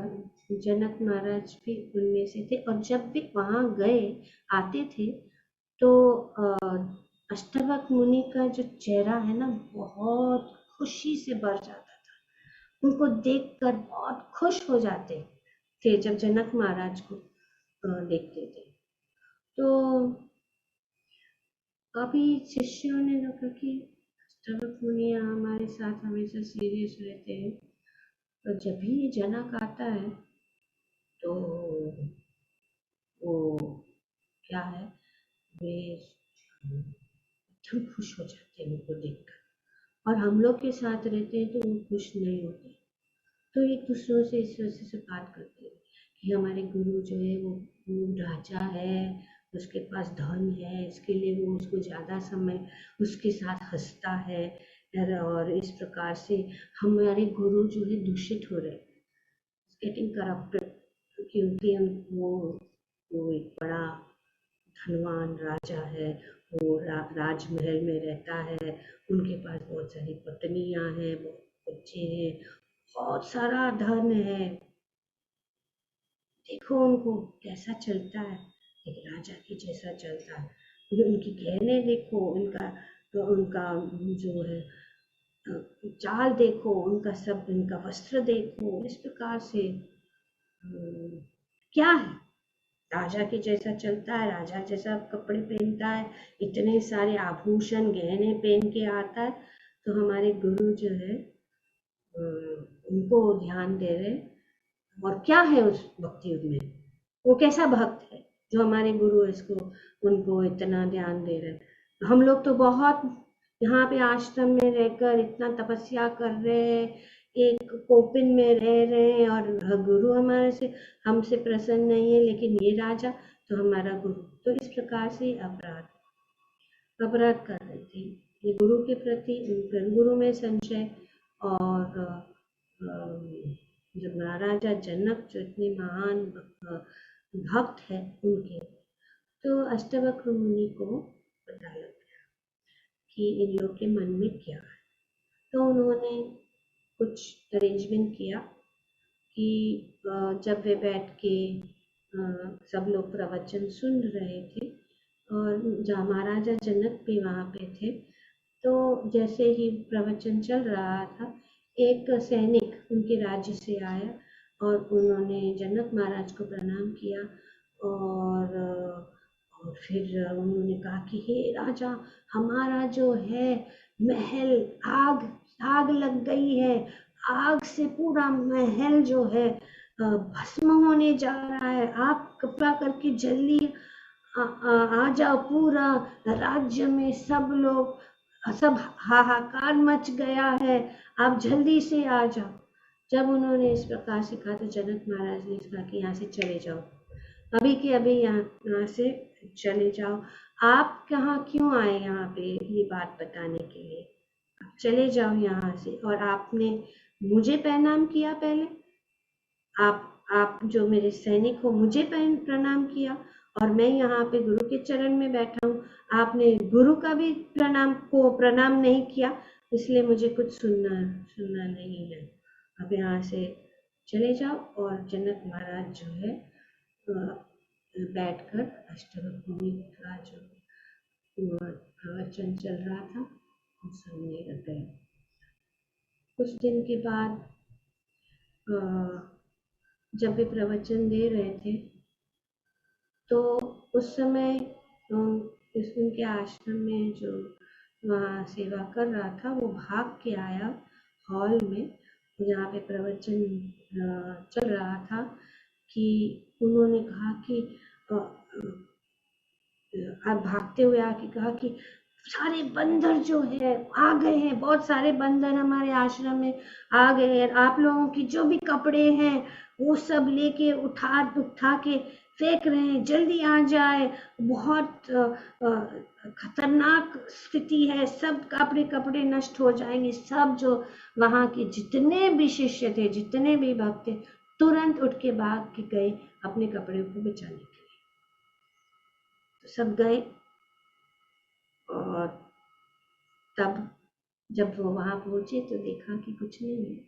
जनक महाराज भी उनमें से थे। और जब भी वहाँ आते थे तो अष्टवक्र मुनि का जो चेहरा है ना, बहुत खुशी से भर जाता था। उनको देखकर बहुत खुश हो जाते थे जब जनक महाराज को देखते थे। तो अभी शिष्यों ने कहा कि अष्टवक्र मुनि हमारे साथ हमेशा सीरियस रहते हैं, तो जब भी ये जनक आता है तो वो क्या है, वे एकदम खुश हो जाते हैं उनको देखकर, और हम लोग के साथ रहते हैं तो वो खुश नहीं होते। तो एक दूसरों से इस वजह से बात करते हैं कि हमारे गुरु जो है वो राजा है, उसके पास धन है, इसके लिए वो उसको ज़्यादा समय उसके साथ हंसता है, और इस प्रकार से हमारे गुरु जो है दूषित हो रहे, गेटिंग करप्टेड, क्योंकि वो एक बड़ा धनवान राजा है, वो राजमहल में रहता है, उनके पास बहुत सारी पत्नियां हैं, बहुत बच्चे हैं, बहुत सारा धन है। देखो उनको कैसा चलता है, एक राजा के जैसा चलता है। उनकी गहने देखो, उनका जो है चाल देखो, उनका वस्त्र देखो, इस प्रकार से क्या है, राजा के जैसा चलता है, राजा जैसा कपड़े पहनता है, इतने सारे आभूषण गहने पहन के आता है। तो हमारे गुरु जो है उनको ध्यान दे रहे, और क्या है उस भक्ति में, वो कैसा भक्त है जो हमारे गुरु इसको उनको इतना ध्यान दे रहे हैं। हम लोग तो बहुत यहाँ पे आश्रम में रहकर इतना तपस्या कर रहे हैं, एक कोपिन में रह रहे हैं, और गुरु हमारे से हमसे प्रसन्न नहीं है, लेकिन ये राजा तो हमारा गुरु। तो इस प्रकार से अपराध कर रहे थे ये गुरु के प्रति, गुरु में संशय। और जब महाराजा जनक जो इतने महान भक्त है उनके, तो अष्टवक्र मुनि को पता लग गया कि इन लोग के मन में क्या है। तो उन्होंने कुछ अरेंजमेंट किया कि जब वे बैठ के सब लोग प्रवचन सुन रहे थे, और जहाँ महाराजा जनक भी वहाँ पे थे, तो जैसे ही प्रवचन चल रहा था, एक सैनिक उनके राज्य से आया और उन्होंने जनक महाराज को प्रणाम किया, और फिर उन्होंने कहा कि हे राजा, हमारा जो है महल आग लग गई है, आग से पूरा महल जो है भस्म होने जा रहा है, आप कृपया करके जल्दी आ जाओ, पूरा राज्य में सब हाहाकार मच गया है, आप जल्दी से आ जाओ। जब उन्होंने इस प्रकार से कहा तो जनक महाराज ने कहा कि यहाँ से चले जाओ, अभी के अभी यहाँ से चले जाओ, आप कहाँ क्यों आए यहाँ पे ये बात बताने के लिए, आप चले जाओ यहाँ से। और आपने मुझे प्रणाम किया पहले, आप जो मेरे सैनिक हो मुझे प्रणाम किया, और मैं यहाँ पे गुरु के चरण में बैठा हूँ, आपने गुरु का भी प्रणाम नहीं किया, इसलिए मुझे कुछ सुनना नहीं है, अब यहाँ से चले जाओ। और जनक महाराज जो है बैठकर अष्टवक्र मुनि का जो प्रवचन चल रहा था वो सुनने लग गए। कुछ दिन के बाद जब वे प्रवचन दे रहे थे, तो उस समय उनके आश्रम में जो वहाँ सेवा कर रहा था वो भाग के आया हॉल में, जहाँ पे प्रवचन चल रहा था, कि उन्होंने कहा कि आप भागते हुए आके कहा कि सारे बंदर जो है आ गए हैं, बहुत सारे बंदर हमारे आश्रम में आ गए हैं। आप लोगों की जो भी कपड़े हैं वो सब लेके उठा उठा के फेंक रहे हैं, जल्दी आ जाए, बहुत खतरनाक स्थिति है, सब कपड़े कपड़े नष्ट हो जाएंगे। सब जो वहां के जितने भी शिष्य थे, जितने भी भक्त थे, तुरंत उठ के भाग के गए अपने कपड़े को बचाने के लिए। तो सब गए, और तब जब वो वहां पहुंचे तो देखा कि कुछ नहीं है,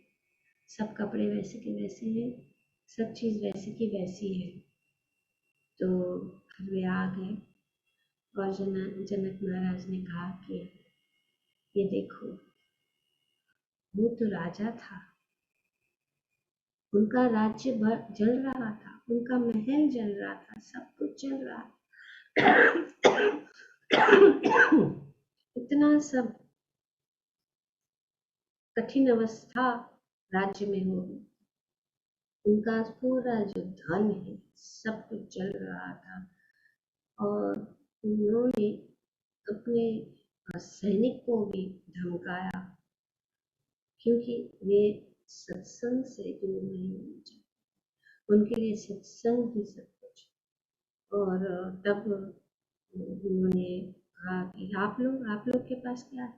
सब कपड़े वैसे के वैसे हैं, सब चीज वैसे की वैसी है। तो फिर वे आ गए, और जनक महाराज ने कहा कि ये देखो, वो तो राजा था, उनका राज्य जल रहा था, उनका महल जल रहा था, सब कुछ जल रहा था। इतना सब कठिन अवस्था राज्य में हो गई, उनका पूरा जो धन है सब कुछ जल रहा था। और उन्होंने अपने सैनिक को भी धमकाया, क्योंकि वे सत्संग से दूर नहीं होना चाहते, उनके लिए सत्संग ही सब कुछ। और तब उन्होंने कहा कि आप लोग के पास क्या है?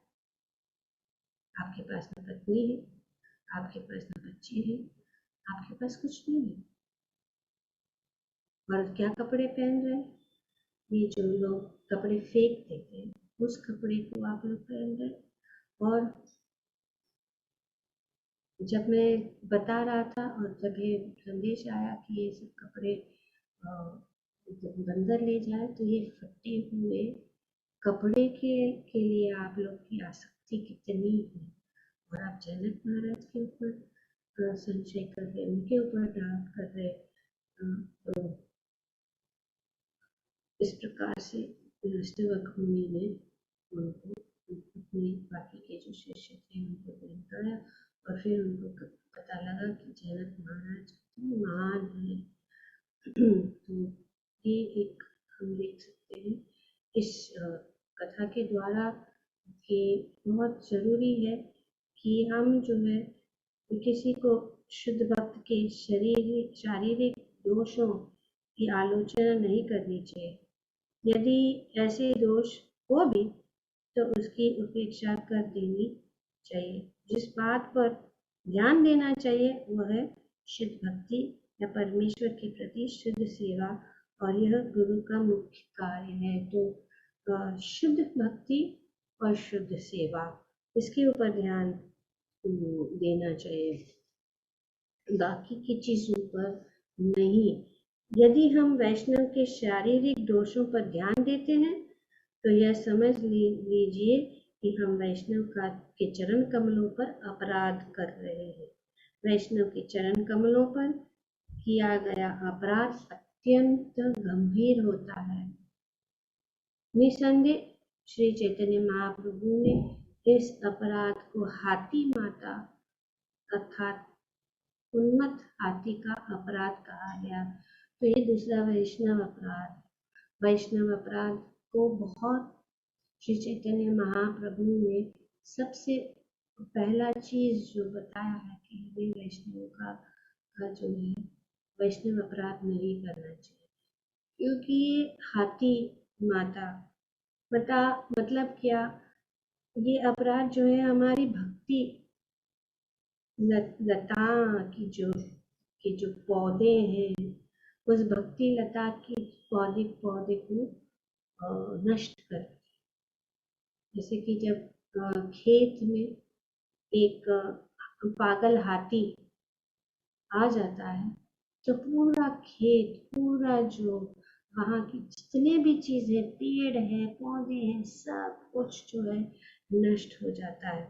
आपके पास न पत्नी है, आपके पास न बच्चे हैं, आपके पास कुछ नहीं है, और क्या कपड़े पहन रहे हैं? ये जो लोग कपड़े फेंक देते हैं, उस कपड़े को आप लोग पहन रहे। और जब मैं बता रहा था, और जब ये संदेश आया कि ये सब कपड़े जब बंदर ले जाए, तो ये फटे हुए कपड़े के लिए आप लोग की आसक्ति कितनी है, और आप जनक महाराज के ऊपर संशय कर रहे, उनके ऊपर डाउट कर रहे। तो इस प्रकार से अष्टवक्र मुनि ने उनको अपने बाकी के जो शिष्य थे उनको बताया, और फिर उनको पता लगा कि जनक महाराज कितने महान है। तो ये एक हम देख सकते हैं इस कथा के द्वारा कि बहुत जरूरी है कि हम जो है किसी को शुद्ध भक्त के शारीरिक दोषों की आलोचना नहीं करनी चाहिए। यदि ऐसे दोष हो भी तो उसकी उपेक्षा कर देनी चाहिए। जिस बात पर ध्यान देना चाहिए वह है शुद्ध भक्ति या परमेश्वर के प्रति शुद्ध सेवा, और यह गुरु का मुख्य कार्य है। तो शुद्ध भक्ति और शुद्ध सेवा, इसके ऊपर ध्यान देना चाहिए, बाकी की चीजों पर नहीं। यदि हम वैष्णव के शारीरिक दोषों पर ध्यान देते हैं तो यह समझ लीजिए कि हम वैष्णव के चरण कमलों पर अपराध कर रहे हैं। वैष्णव के चरण कमलों पर किया गया अपराध अत्यंत गंभीर होता है। निसंदेह श्री चैतन्य महाप्रभु ने इस अपराध को हाथी माता अर्थात उन्मत्त हाथी का अपराध कहा गया। तो ये दूसरा वैष्णव अपराध को बहुत श्री चैतन्य महाप्रभु ने सबसे पहला चीज जो बताया है कि हमें वैष्णव का जो है वैष्णव अपराध नहीं करना चाहिए, क्योंकि ये हाथी माता मतलब क्या, ये अपराध जो है हमारी भक्ति लता की जो पौधे हैं, उस भक्ति लता की पौधे को नष्ट कर। जैसे कि जब खेत में एक पागल हाथी आ जाता है तो पूरा खेत, पूरा जो वहाँ की जितने भी चीजें, पेड़ है, पौधे हैं, सब कुछ जो है नष्ट हो जाता है।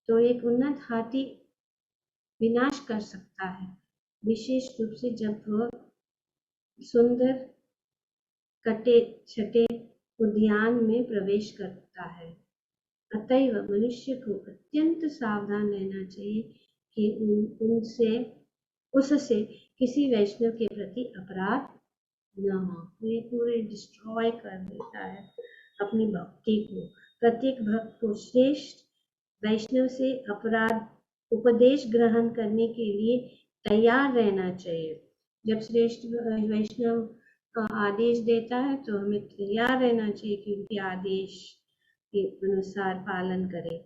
तो एक उन्नत हाथी विनाश कर सकता है, विशेष रूप से जब वह सुंदर कटे छटे उद्यान में प्रवेश करता है। अतएव मनुष्य को अत्यंत सावधान रहना चाहिए कि उससे किसी वैष्णव के प्रति अपराध न हो। ये पूरे डिस्ट्रॉय कर देता है अपनी भक्ति को। प्रत्येक भक्त को श्रेष्ठ वैष्णव से उपदेश ग्रहण करने के लिए तैयार रहना चाहिए। जब श्रेष्ठ वैष्णव आदेश देता है तो हमें तैयार रहना चाहिए कि उनके आदेश के अनुसार पालन करें।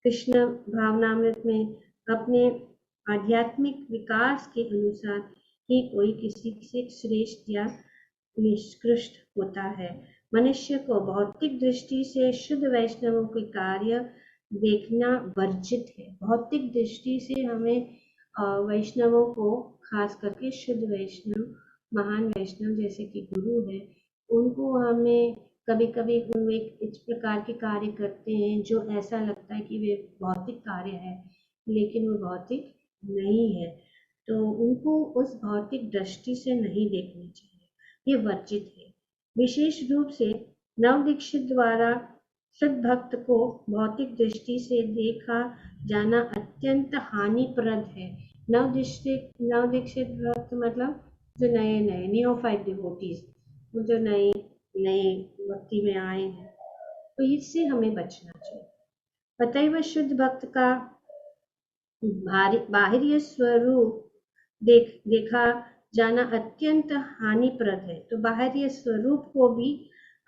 कृष्ण भावनामृत में अपने आध्यात्मिक विकास के अनुसार ही कोई किसी से श्रेष्ठ या निष्कृष्ट होता है। मनुष्य को भौतिक दृष्टि से शुद्ध वैष्णवों के कार्य देखना वर्जित है। भौतिक दृष्टि से हमें वैष्णवों को, खास करके शुद्ध वैष्णव, महान वैष्णव जैसे कि गुरु है, उनको हमें कभी कभी वे इस प्रकार के कार्य करते हैं जो ऐसा लगता है कि वे भौतिक कार्य है, लेकिन वो भौतिक नहीं है, तो उनको उस भौतिक दृष्टि से नहीं देखना चाहिए, ये वर्जित है। विशेष रूप से नवदीक्षित द्वारा सद्भक्त को भौतिक दृष्टि से देखा जाना अत्यंत हानिप्रद है। नवदीक्षित भक्त मतलब जो नए नियोफाइट डिवोटीज, वो जो नए भक्ति में आए हैं, तो इससे हमें बचना चाहिए। अतएव शुद्ध भक्त का बाहरी स्वरूप देखा जाना अत्यंत हानिप्रद है, तो बाहरी स्वरूप को भी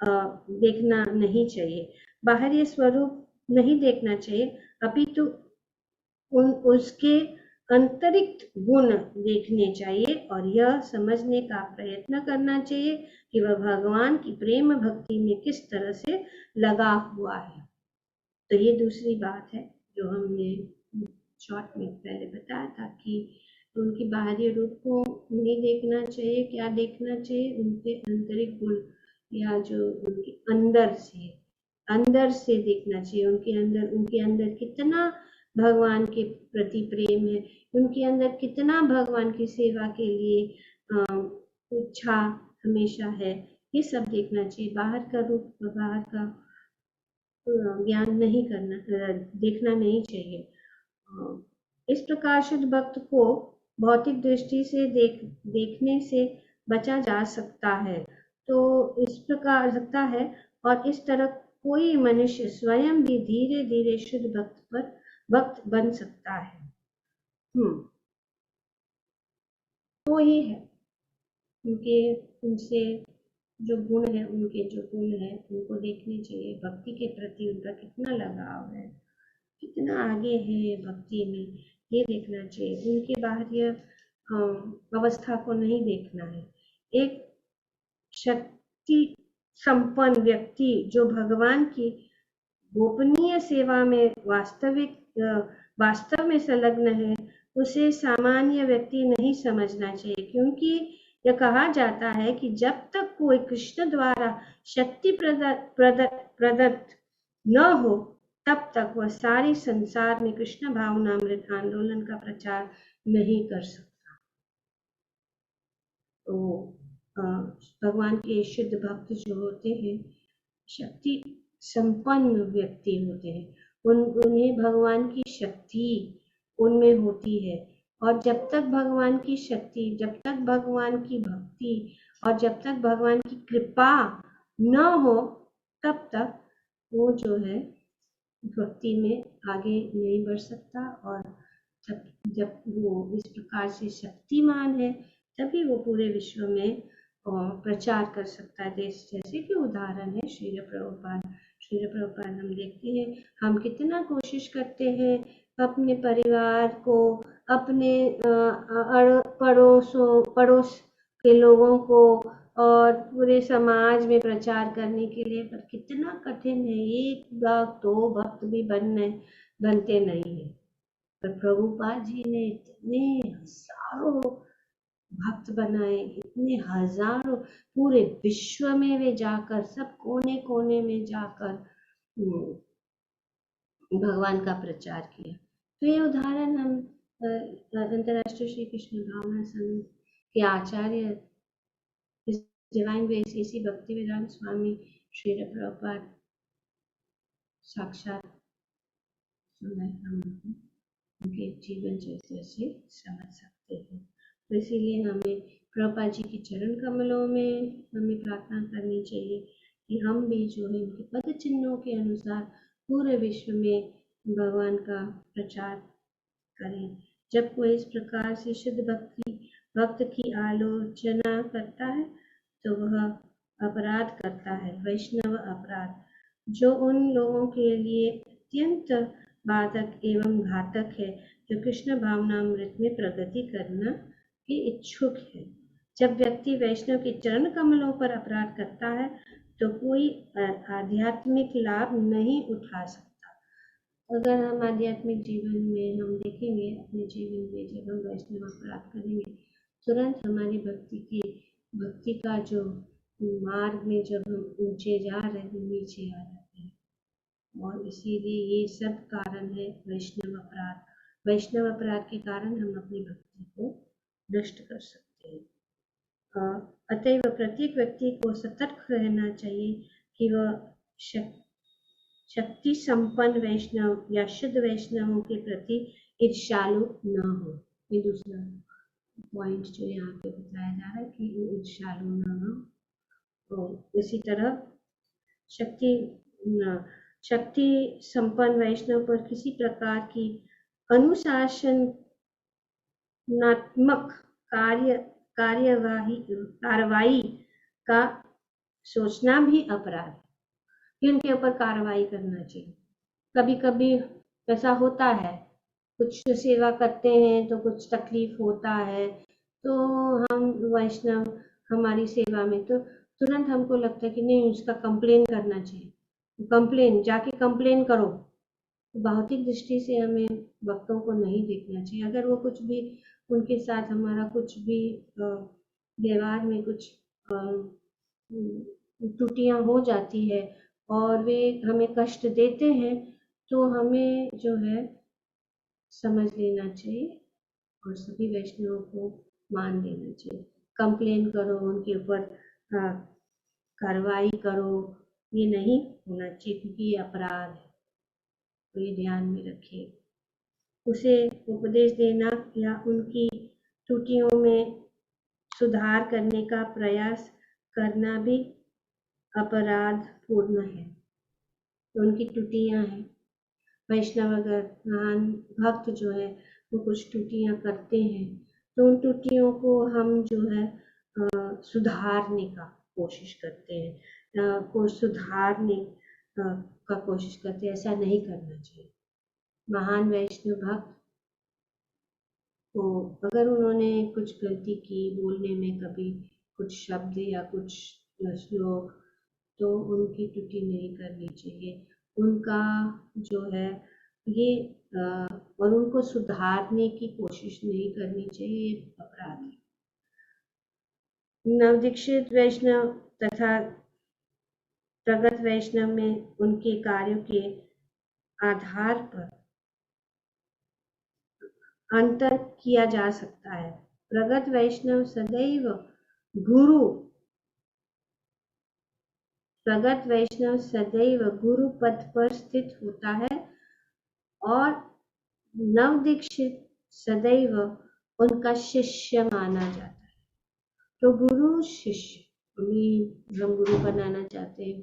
देखना नहीं चाहिए। बाहरी स्वरूप नहीं देखना चाहिए, अपितु उसके अंतरिक्त गुण देखने चाहिए और यह समझने का प्रयत्न करना चाहिए कि वह भगवान की प्रेम भक्ति में किस तरह से लगा हुआ है। तो ये दूसरी बात है जो हमने शॉर्ट में पहले बताया था कि उनकी बाहरी रूप को नहीं देखना चाहिए। क्या देखना चाहिए? उनके आंतरिक गुण, या जो उनके अंदर से देखना चाहिए। उनके अंदर कितना भगवान के प्रति प्रेम है, उनके अंदर कितना भगवान की सेवा के लिए इच्छा हमेशा है, ये सब देखना चाहिए। बाहर का रूप, बाहर का ज्ञान नहीं करना, देखना नहीं चाहिए। इस प्रकार शुद्ध भक्त को भौतिक दृष्टि से देखने से बचा जा सकता है। तो इस प्रकार सकता है, और इस तरह कोई मनुष्य स्वयं भी धीरे धीरे शुद्ध भक्त बन सकता है। तो ही है उनसे जो गुण है, उनको देखने चाहिए। भक्ति के प्रति उनका कितना लगाव है, कितना आगे है भक्ति में, ये देखना चाहिए। उनके बाहरी अवस्था को नहीं देखना है। एक शक्ति संपन्न व्यक्ति जो भगवान की गोपनीय सेवा में वास्तव में संलग्न है, उसे सामान्य व्यक्ति नहीं समझना चाहिए, क्योंकि यह कहा जाता है कि जब तक कोई कृष्ण द्वारा शक्ति प्रदत्त न हो, तब तक वह सारे संसार में कृष्ण भावनामृत आंदोलन का प्रचार नहीं कर सकता। तो भगवान के शुद्ध भक्त जो होते हैं, शक्ति संपन्न व्यक्ति होते हैं, उन्हें भगवान की शक्ति उनमें होती है, और जब तक भगवान की शक्ति, जब तक भगवान की भक्ति और जब तक भगवान की कृपा न हो, तब तक वो जो है भक्ति में आगे नहीं बढ़ सकता। और जब वो इस प्रकार से शक्तिमान है, तभी वो पूरे विश्व में प्रचार कर सकता है। जैसे कि उदाहरण है श्रील प्रभुपाद हम देखते हैं, हम कितना कोशिश करते हैं अपने परिवार को, अपने पड़ोस के लोगों को और पूरे समाज में प्रचार करने के लिए, पर कितना कठिन है। एक भक्त, दो भक्त भी बनते नहीं है, पर प्रभुपाद जी ने इतने हजारों भक्त बनाए, इतने हजारों, पूरे विश्व में वे जाकर, सब कोने कोने में जाकर भगवान का प्रचार किया। तो ये उदाहरण हम अंतर्राष्ट्रीय श्री कृष्ण भावना संघ के आचार्य डिवाइन ग्रेस श्री भक्तिवेदांत स्वामी श्रील प्रभुपाद साक्षात हम उनके जीवन चरित्र से समझ सकते हैं। तो इसीलिए हमें प्रभुपाद जी के चरण कमलों में हमें प्रार्थना करनी चाहिए कि हम भी जो है उनके पद चिन्हों के अनुसार पूरे विश्व में भगवान का प्रचार करें। जब कोई इस प्रकार से शुद्ध भक्त की आलोचना करता है तो वह अपराध करता है, वैष्णव अपराध, जो उन लोगों के लिए अत्यंत बाधक एवं घातक है जो कृष्ण भावनामृत में प्रगति करना के इच्छुक है। जब व्यक्ति वैष्णव के चरण कमलों पर अपराध करता है तो कोई आध्यात्मिक लाभ नहीं उठा सकता। अगर हम आध्यात्मिक जीवन में हम देखेंगे, अपने जीवन में जब हम वैष्णव अपराध करेंगे, तुरंत हमारी भक्ति का जो मार्ग में जब हम ऊंचे जा रहे हैं, नीचे आ जाते हैं। और इसीलिए ये सब कारण है वैष्णव अपराध। वैष्णव अपराध के कारण हम अपनी भक्ति को नष्ट कर सकते हैं। अतएव प्रत्येक व्यक्ति को सतर्क रहना चाहिए कि वह शक्ति संपन्न वैष्णव या शुद्ध वैष्णवों के प्रति ईर्ष्यालु न हो। ये दूसरा पॉइंट जो यहाँ पे बताया जा रहा है कि वो ईर्ष्यालु न हो। और इसी तरह शक्ति संपन्न वैष्णव पर किसी प्रकार की अनुशासनात्मक कार्यवाही का सोचना भी अपराध है कि उनके ऊपर कार्रवाई करना चाहिए। कभी कभी ऐसा होता है, कुछ सेवा करते हैं तो कुछ तकलीफ होता है, तो हम वैष्णव हमारी सेवा में तो तुरंत हमको लगता है कि नहीं, उसका कंप्लेन करना चाहिए। जाके कंप्लेन करो। भौतिक दृष्टि से हमें भक्तों को नहीं देखना चाहिए। अगर वो कुछ भी उनके साथ हमारा कुछ भी व्यवहार में कुछ त्रुटियां हो जाती है और वे हमें कष्ट देते हैं, तो हमें जो है समझ लेना चाहिए और सभी वैष्णवों को मान लेना चाहिए। कंप्लेन करो, उनके ऊपर कार्रवाई करो, ये नहीं होना चाहिए क्योंकि ये अपराध है, तो ये ध्यान में रखिए। उसे उपदेश देना या उनकी त्रुटियों में सुधार करने का प्रयास करना भी अपराध पूर्ण है। तो उनकी त्रुटियां हैं, वैष्णव अगर महान भक्त जो है वो कुछ त्रुटियां करते हैं तो उन त्रुटियों को हम जो है सुधारने का कोशिश करते हैं, को सुधारने का कोशिश करते हैं। ऐसा नहीं करना चाहिए। महान वैष्णव भक्त को अगर उन्होंने कुछ गलती की बोलने में, कभी कुछ शब्द या कुछ श्लोक, तो उनकी त्रुटि नहीं करनी चाहिए। उनका जो है ये और उनको सुधारने की कोशिश नहीं करनी चाहिए, ये अपराध है। नवदीक्षित वैष्णव तथा प्रगत वैष्णव में उनके कार्यों के आधार पर अंतर किया जा सकता है। प्रगत वैष्णव सदैव गुरु पद पर स्थित होता है और नवदीक्षित सदैव उनका शिष्य माना जाता है। तो गुरु शिष्य, हम गुरु बनाना चाहते हैं,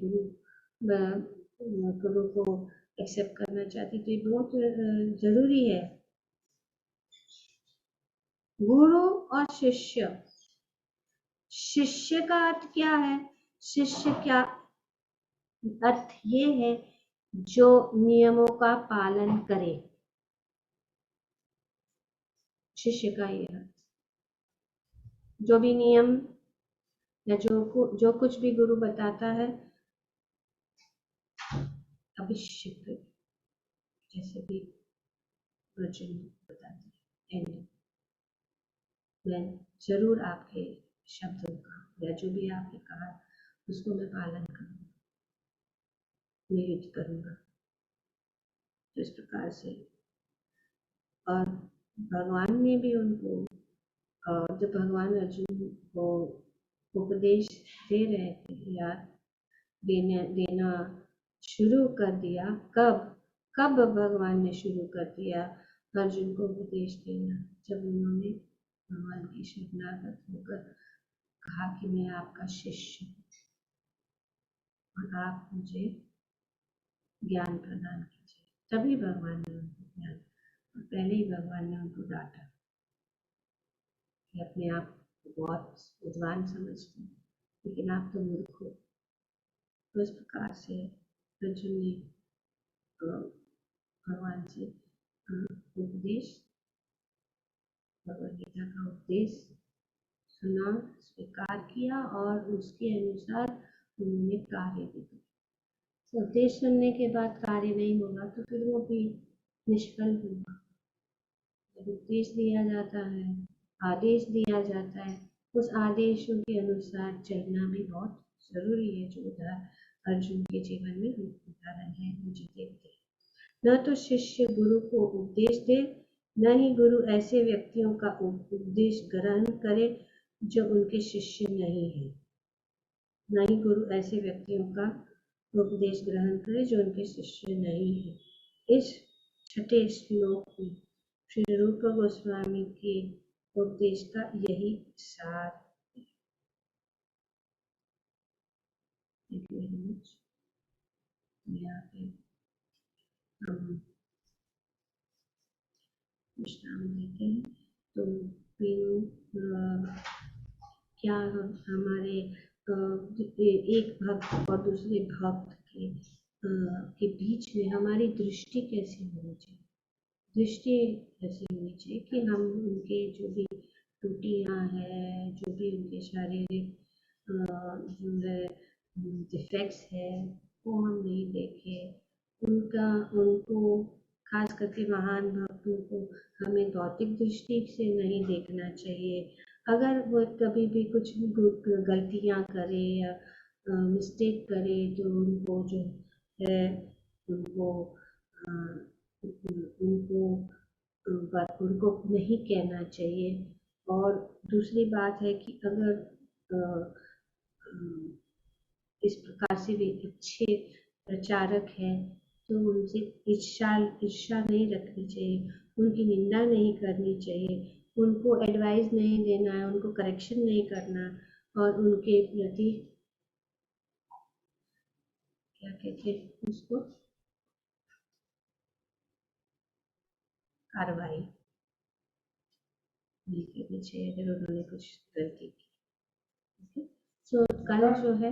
गुरु को एक्सेप्ट करना चाहते हैं, तो ये बहुत जरूरी है। गुरु और शिष्य, शिष्य का अर्थ क्या है? शिष्य क्या अर्थ ये है जो नियमों का पालन करे, शिष्य का ये अर्थ। जो भी नियम या जो कुछ भी गुरु बताता है, अभिषेक जैसे भी वचन बताते हैं, मैं जरूर आपके शब्दों का या जो भी आपने कहा उसको मैं पालन करूंगा, निहित करूंगा। तो इस प्रकार से, और भगवान ने भी उनको, जब भगवान अर्जुन को उपदेश दे रहे थे या देना शुरू कर दिया, कब भगवान ने शुरू कर दिया अर्जुन को उपदेश देना? जब उन्होंने भगवान की शरणागत होकर कहा कि मैं आपका शिष्य हूँ और आप मुझे ज्ञान प्रदान कीजिए। तभी भगवान ने उनको ज्ञान, और पहले ही भगवान ने उनको डांटा कि अपने आप को बहुत विद्वान समझते हैं, लेकिन आप तो मूर्ख हो। तो इस प्रकार से अर्जुन ने भगवान से उपदेश, भगवद गीता का उपदेश सुना, स्वीकार किया और उसके अनुसार उन्होंने कार्य भी किया। उपदेश सुनने के बाद कार्य नहीं होगा तो फिर वो भी निष्फल होगा। जब उपदेश दिया जाता है, आदेश दिया जाता है, उस आदेशों के अनुसार चलना भी बहुत जरूरी है, जो अर्जुन के जीवन में उदाहरण है मुझे देखते हैं। न तो शिष्य गुरु को उपदेश दे, न ही गुरु ऐसे व्यक्तियों का उपदेश ग्रहण करे जो उनके शिष्य नहीं है। न ही गुरु ऐसे व्यक्तियों का उपदेश ग्रहण करे जो उनके शिष्य नहीं है। इस छठे श्लोक में श्री रूप गोस्वामी के उपदेश का यही सार है। यहाँ पे हम विश्राम देते हैं। तो क्या हमारे एक भक्त और दूसरे भक्त के बीच में हमारी दृष्टि कैसी होनी चाहिए? दृष्टि ऐसी होनी चाहिए कि हम उनके जो भी त्रुटियां हैं, जो भी उनके शारीरिक जो है डिफेक्ट्स है, वो हम नहीं देखें। उनको खास करके महान भक्तों को हमें भौतिक दृष्टि से नहीं देखना चाहिए। अगर वो कभी भी कुछ गलतियां करे या मिस्टेक करे तो उनको जो है उनको उनको नहीं कहना चाहिए। और दूसरी बात है कि अगर इस प्रकार से भी अच्छे प्रचारक हैं तो उनसे ईर्ष्या नहीं रखनी चाहिए, उनकी निंदा नहीं करनी चाहिए, उनको एडवाइस नहीं देना है, उनको करेक्शन नहीं करना, और उनके प्रति क्या कहते हैं उसको, कार्रवाई नहीं करनी चाहिए अगर उन्होंने कुछ गलती की। सो कल जो है